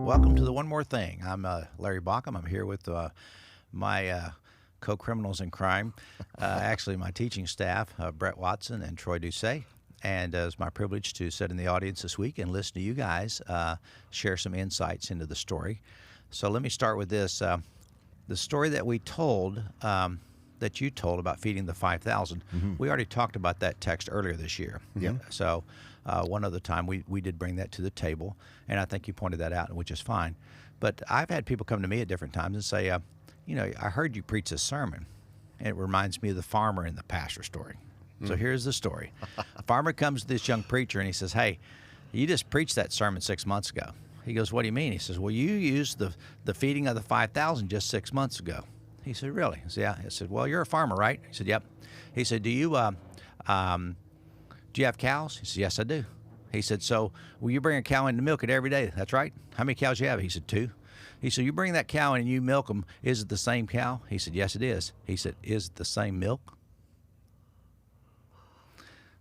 welcome to the One More Thing. I'm Larry Bockham. I'm here with my co-criminals in crime, actually my teaching staff, Brett Watson and Troy Doucet. And it's my privilege to sit in the audience this week and listen to you guys share some insights into the story. So let me start with this. The story that we told, that you told about feeding the 5,000, we already talked about that text earlier this year. Yep. So one other time we did bring that to the table, and I think you pointed that out, which is fine. But I've had people come to me at different times and say, you know, I heard you preach this sermon, and it reminds me of the farmer and the pastor story. So here's the story. A farmer comes to this young preacher and he says, hey, you just preached that sermon 6 months ago. He goes, what do you mean? He says, well, you used the feeding of the 5,000 just 6 months ago. He said, really? He said, yeah. He said, well, you're a farmer, right? He said, yep. He said, do you have cows? He said, yes, I do. He said, so will you bring a cow in to milk it every day? That's right. How many cows do you have? He said, 2. He said, you bring that cow in and you milk them. Is it the same cow? He said, yes, it is. He said, is it the same milk?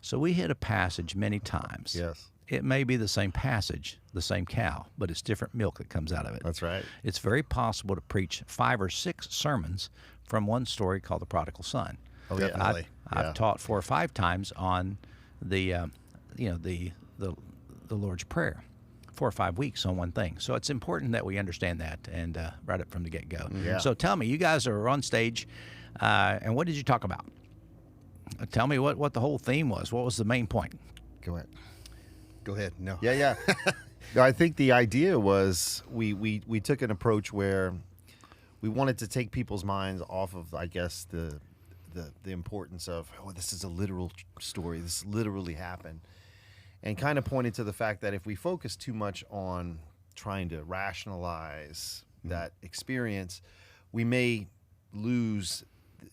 So we hit a passage many times. Yes. It may be the same passage, the same cow, but it's different milk that comes out of it. That's right. It's very possible to preach 5 or 6 sermons from one story called the prodigal son. Oh, definitely. I've taught 4 or 5 times on the Lord's Prayer, 4 or 5 weeks on one thing. So it's important that we understand that and right up from the get-go. Yeah. So tell me, you guys are on stage, and what did you talk about? Tell me what the whole theme was. What was the main point? Go ahead. Go ahead. No. Yeah. No, I think the idea was we took an approach where we wanted to take people's minds off of, I guess, the importance of, oh, this is a literal story. This literally happened. And kind of pointed to the fact that if we focus too much on trying to rationalize that experience, we may lose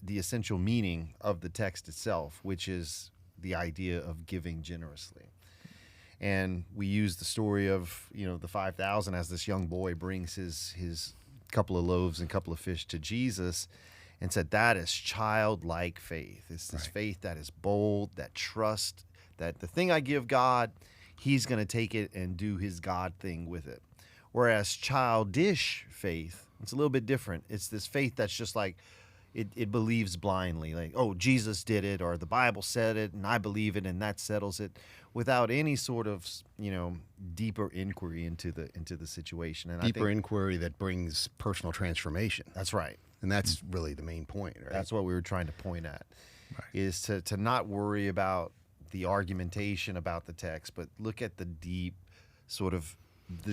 the essential meaning of the text itself, which is the idea of giving generously. And we use the story of, the 5,000 as this young boy brings his couple of loaves and couple of fish to Jesus and said, that is childlike faith. It's this faith that is bold, that trust, that the thing I give God, he's going to take it and do his God thing with it. Whereas childish faith, it's a little bit different. It's this faith that's just like, it believes blindly, like, oh, Jesus did it, or the Bible said it, and I believe it, and that settles it, without any sort of, deeper inquiry into the situation. And Deeper inquiry that brings personal transformation. That's right. And that's really the main point, right? That's what we were trying to point at, is to not worry about the argumentation about the text, but look at the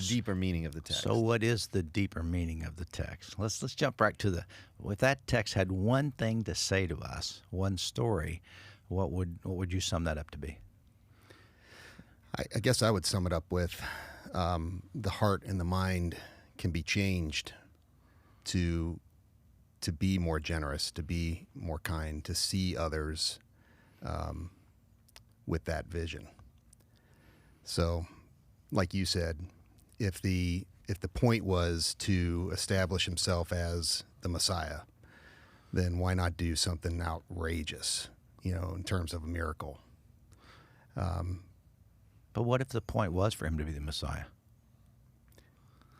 deeper meaning of the text. So what is the deeper meaning of the text? Let's jump right to if that text had one thing to say to us, one story, what would you sum that up to be? I guess I would sum it up with the heart and the mind can be changed to be more generous, to be more kind, to see others with that vision. So, like you said, if the point was to establish himself as the Messiah, then why not do something outrageous, in terms of a miracle? But what if the point was for him to be the Messiah?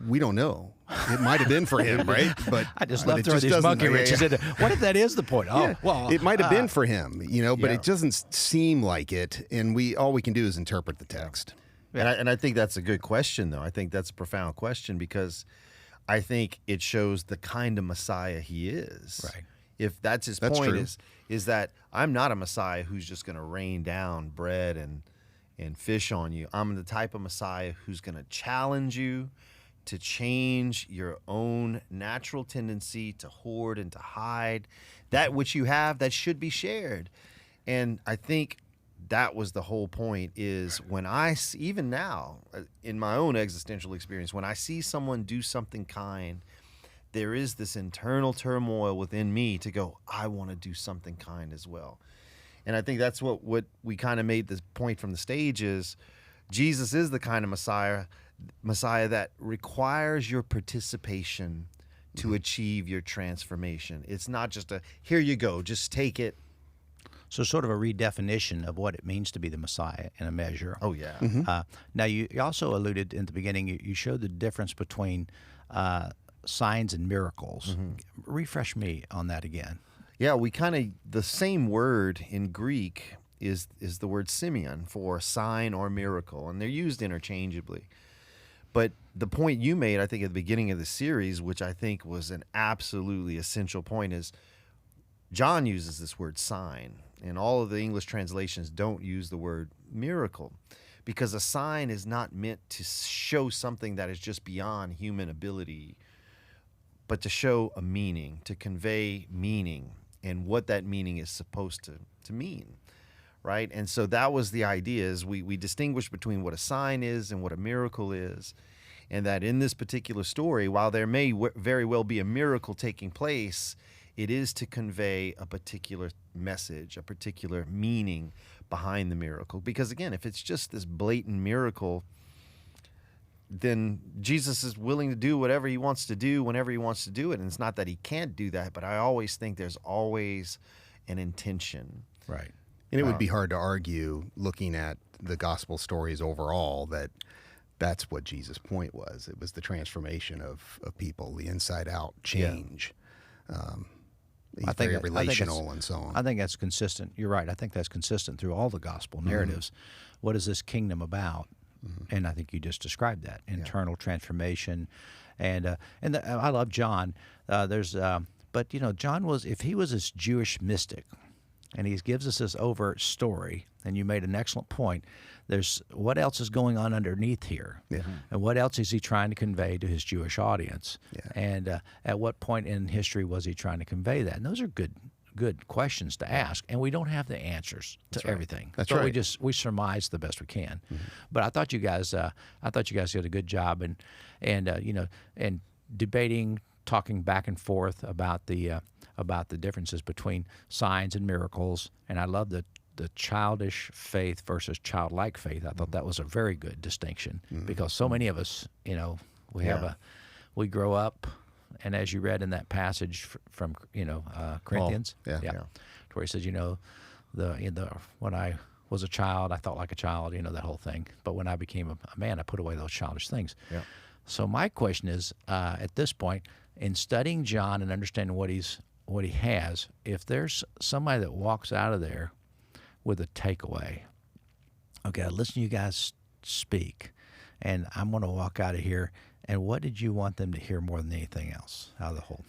We don't know. It might have been for him, right? But I just love throwing these monkey wrenches into. What if that is the point? Oh, well, it might have been for him, but it doesn't seem like it, and all we can do is interpret the text. And I think that's a good question, though. I think that's a profound question, because I think it shows the kind of Messiah he is. Right. If that's his That's point, true. is that I'm not a Messiah who's just going to rain down bread and fish on you. I'm the type of Messiah who's going to challenge you to change your own natural tendency to hoard and to hide. That which you have, that should be shared. And I think that was the whole point, is when even now, in my own existential experience, when I see someone do something kind, there is this internal turmoil within me to go, I want to do something kind as well. And I think that's what we kind of made the point from the stage is, Jesus is the kind of Messiah that requires your participation to achieve your transformation. It's not just here you go, just take it. So sort of a redefinition of what it means to be the Messiah in a measure. Oh yeah. Now, you also alluded in the beginning, you showed the difference between signs and miracles. Refresh me on that again. Yeah, we kind of, the same word in Greek is the word Simeon for sign or miracle, and they're used interchangeably. But the point you made, I think, at the beginning of the series, which I think was an absolutely essential point, is John uses this word sign, and all of the English translations don't use the word miracle, because a sign is not meant to show something that is just beyond human ability, but to show a meaning, to convey meaning and what that meaning is supposed to mean, right? And so that was the idea, is we distinguish between what a sign is and what a miracle is, and that in this particular story, while there may very well be a miracle taking place, it is to convey a particular message, a particular meaning behind the miracle. Because again, if it's just this blatant miracle, then Jesus is willing to do whatever he wants to do whenever he wants to do it. And it's not that he can't do that, but I always think there's always an intention. Right. And it would be hard to argue, looking at the gospel stories overall, that that's what Jesus' point was. It was the transformation of people, the inside-out change. He's very relational and so on. I think that's consistent. You're right. I think that's consistent through all the gospel narratives. What is this kingdom about? And I think you just described that internal transformation, and I love John. But John was, if he was this Jewish mystic, and he gives us this overt story, and you made an excellent point. There's what else is going on underneath here, and what else is he trying to convey to his Jewish audience, and at what point in history was he trying to convey that? And those are good questions to ask, and we don't have the answers to everything. That's right. We surmise the best we can. But I thought you guys did a good job, and debating, talking back and forth about the differences between signs and miracles. And I love the childish faith versus childlike faith. I thought that was a very good distinction, because so many of us, we grow up. And as you read in that passage from Corinthians, to where he says, when I was a child, I thought like a child, that whole thing. But when I became a man, I put away those childish things. Yeah. So my question is, at this point, in studying John and understanding what he has, if there's somebody that walks out of there with a takeaway, okay, I listen to you guys speak, and I'm going to walk out of here. And what did you want them to hear more than anything else out of the whole?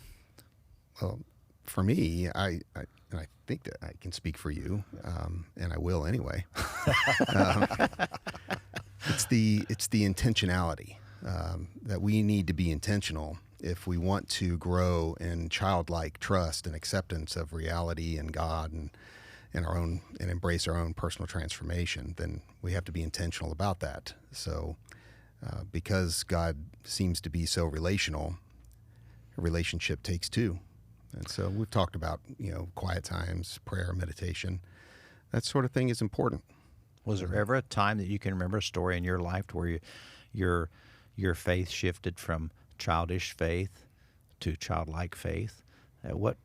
Well, for me, I think that I can speak for you, and I will anyway. It's the intentionality, that we need to be intentional if we want to grow in childlike trust and acceptance of reality and God and embrace our own personal transformation. Then we have to be intentional about that. So. Because God seems to be so relational, a relationship takes two. And so we've talked about, quiet times, prayer, meditation. That sort of thing is important. Was there ever a time that you can remember a story in your life where your faith shifted from childish faith to childlike faith? At what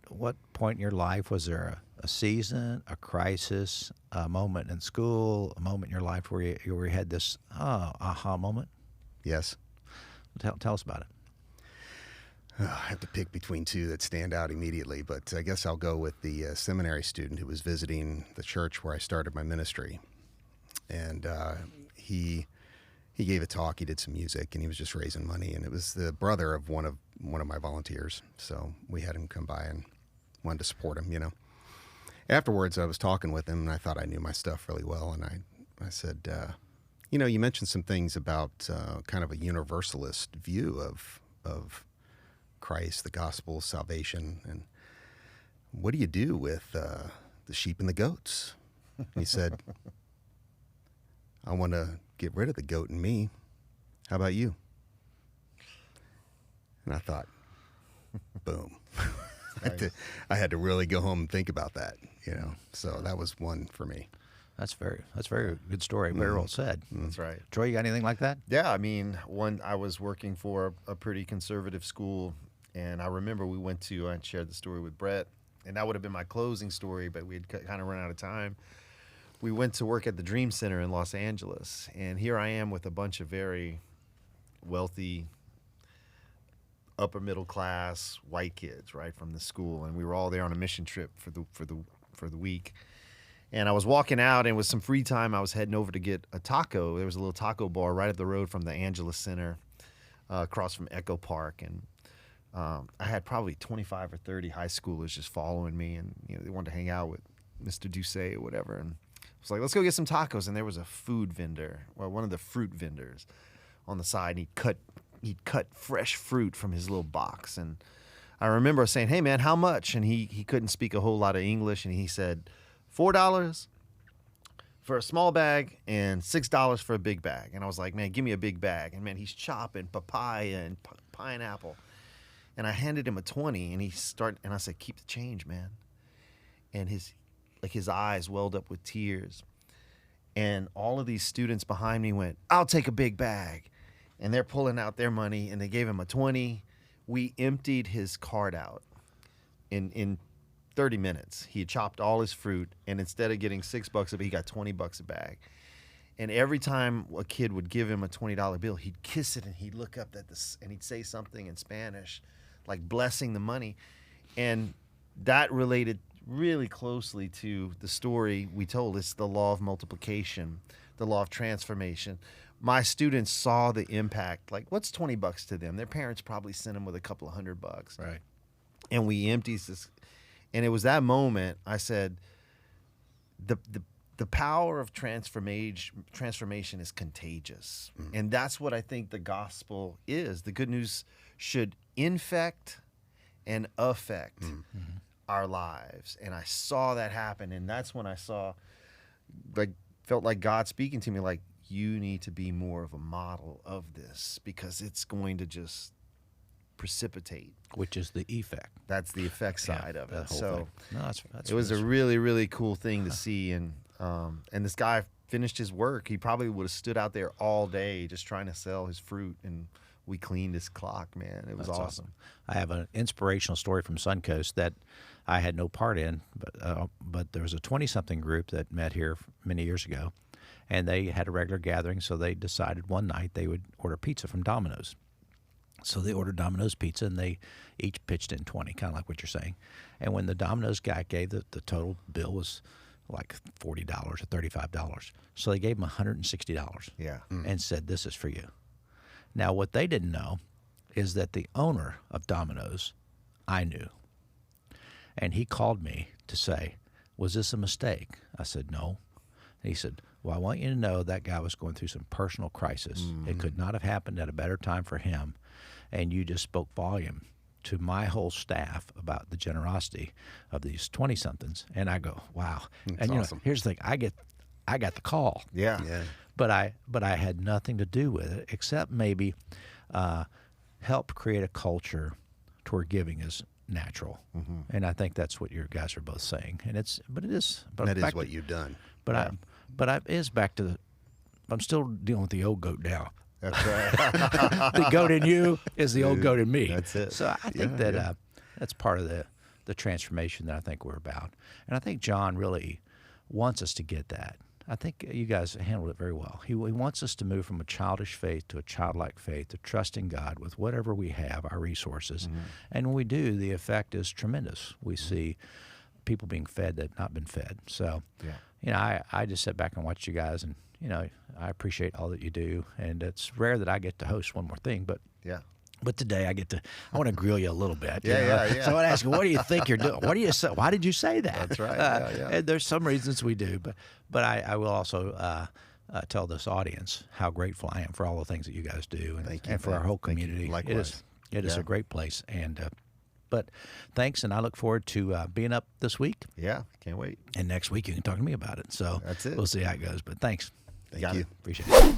point in your life was there a season, a crisis, a moment in school, a moment in your life where you had this aha moment? Yes. Tell us about it. I have to pick between two that stand out immediately, but I guess I'll go with the seminary student who was visiting the church where I started my ministry. And he gave a talk, he did some music, and he was just raising money. And it was the brother of one of my volunteers. So we had him come by and wanted to support him, Afterwards, I was talking with him, and I thought I knew my stuff really well. And I said, you mentioned some things about kind of a universalist view of Christ, the gospel, salvation, and what do you do with the sheep and the goats? And he said, I want to get rid of the goat in me. How about you? And I thought, boom. I had to really go home and think about that, So that was one for me. That's very good story. Very well said. That's right. Troy, you got anything like that? Yeah, I was working for a pretty conservative school, and I remember we went to, I shared the story with Brett, and that would have been my closing story, but we had kind of run out of time. We went to work at the Dream Center in Los Angeles, and here I am with a bunch of very wealthy, upper middle class white kids, right, from the school, and we were all there on a mission trip for the week. And I was walking out, and with some free time, I was heading over to get a taco. There was a little taco bar right up the road from the Angeles Center, across from Echo Park, and I had probably 25 or 30 high schoolers just following me, and they wanted to hang out with Mr. Doucet or whatever. And I was like, let's go get some tacos. And there was a food vendor, well, one of the fruit vendors, on the side, and he'd cut fresh fruit from his little box. And I remember saying, hey man, how much? And he couldn't speak a whole lot of English, and he said, $4 for a small bag and $6 for a big bag. And I was like, man, give me a big bag. And man, he's chopping papaya and pineapple. And I handed him a 20, and I said, keep the change, man. And his eyes welled up with tears. And all of these students behind me went, I'll take a big bag. And they're pulling out their money, and they gave him a 20. We emptied his cart out in 30 minutes. He had chopped all his fruit, and instead of getting $6 a bag, he got $20 a bag. And every time a kid would give him a $20 bill, he'd kiss it, and he'd look up at this, and he'd say something in Spanish, like blessing the money. And that related really closely to the story we told. It's the law of multiplication, the law of transformation. My students saw the impact. Like, what's $20 to them? Their parents probably sent them with a couple of $100. Right. And we emptied this. And it was that moment I said, the power of transformation is contagious. Mm. And that's what I think the gospel is. The good news should infect and affect our lives. And I saw that happen. And that's when I felt like God speaking to me, like, you need to be more of a model of this, because it's going to just precipitate. Which is the effect. That's the effect side of it. So no, that's it was a really, really cool thing to see. And this guy finished his work. He probably would have stood out there all day just trying to sell his fruit, and we cleaned his clock, man. It was That's awesome. I have an inspirational story from Suncoast that I had no part in, but there was a 20-something group that met here many years ago, and they had a regular gathering, so they decided one night they would order pizza from Domino's. So they ordered Domino's pizza, and they each pitched in 20, kind of like what you're saying. And when the Domino's guy gave the total bill was like $40 or $35. So they gave him $160 Yeah. and said, this is for you. Now, what they didn't know is that the owner of Domino's, I knew. And he called me to say, was this a mistake? I said, no. And he said, well, I want you to know that guy was going through some personal crisis. It could not have happened at a better time for him. And you just spoke volume to my whole staff about the generosity of these 20-somethings. And I go, wow. That's and awesome. Here's the thing. I got the call. Yeah. But I had nothing to do with it except maybe help create a culture to where giving is natural. Mm-hmm. And I think that's what you guys are both saying. And it is what you've done. But it is back to I'm still dealing with the old goat now. That's right. The goat in you is the old goat in me. That's it. So I think that's part of the transformation that I think we're about. And I think John really wants us to get that. I think you guys handled it very well. He wants us to move from a childish faith to a childlike faith, to trusting God with whatever we have, our resources. Mm-hmm. And when we do, the effect is tremendous. We see people being fed that have not been fed. So, I just sit back and watch you guys, and, I appreciate all that you do. And it's rare that I get to host one more thing, but But today I want to grill you a little bit. Yeah. So I want to ask you, what do you think you're doing? What do you say? Why did you say that? That's right. And there's some reasons we do, but I will also tell this audience how grateful I am for all the things that you guys do, and for our whole community. Likewise. It is a great place, but thanks, and I look forward to being up this week. Yeah, can't wait. And next week you can talk to me about it. So that's it. We'll see how it goes. But thanks. Thank you. Appreciate it.